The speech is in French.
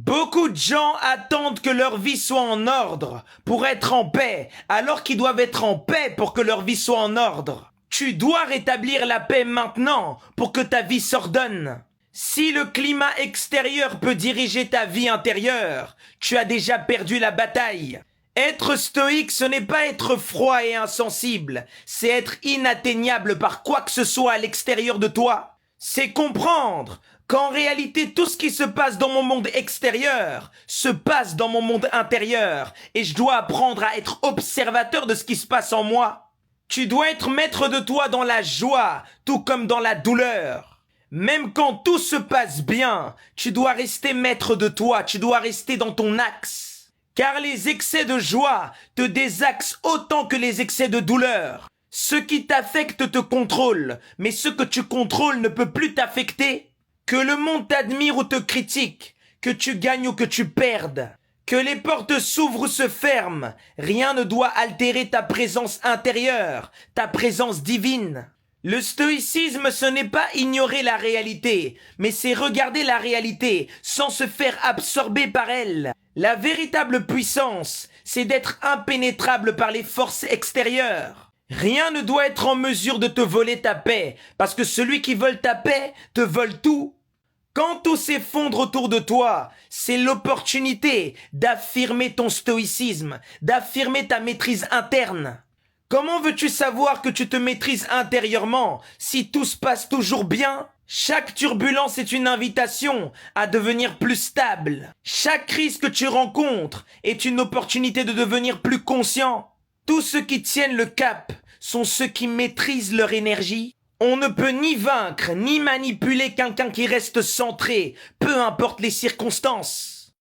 Beaucoup de gens attendent que leur vie soit en ordre pour être en paix, alors qu'ils doivent être en paix pour que leur vie soit en ordre. Tu dois rétablir la paix maintenant pour que ta vie s'ordonne. Si le climat extérieur peut diriger ta vie intérieure, tu as déjà perdu la bataille. Être stoïque, ce n'est pas être froid et insensible, c'est être inatteignable par quoi que ce soit à l'extérieur de toi. C'est comprendre qu'en réalité, tout ce qui se passe dans mon monde extérieur se passe dans mon monde intérieur et je dois apprendre à être observateur de ce qui se passe en moi. Tu dois être maître de toi dans la joie, tout comme dans la douleur. Même quand tout se passe bien, tu dois rester maître de toi, tu dois rester dans ton axe. Car les excès de joie te désaxent autant que les excès de douleur. Ce qui t'affecte te contrôle, mais ce que tu contrôles ne peut plus t'affecter. Que le monde t'admire ou te critique, que tu gagnes ou que tu perdes, que les portes s'ouvrent ou se ferment, rien ne doit altérer ta présence intérieure, ta présence divine. Le stoïcisme, ce n'est pas ignorer la réalité, mais c'est regarder la réalité sans se faire absorber par elle. La véritable puissance, c'est d'être impénétrable par les forces extérieures. Rien ne doit être en mesure de te voler ta paix, parce que celui qui vole ta paix te vole tout. Quand tout s'effondre autour de toi, c'est l'opportunité d'affirmer ton stoïcisme, d'affirmer ta maîtrise interne. Comment veux-tu savoir que tu te maîtrises intérieurement si tout se passe toujours bien? Chaque turbulence est une invitation à devenir plus stable. Chaque crise que tu rencontres est une opportunité de devenir plus conscient. Tous ceux qui tiennent le cap sont ceux qui maîtrisent leur énergie. On ne peut ni vaincre ni manipuler quelqu'un qui reste centré, peu importe les circonstances.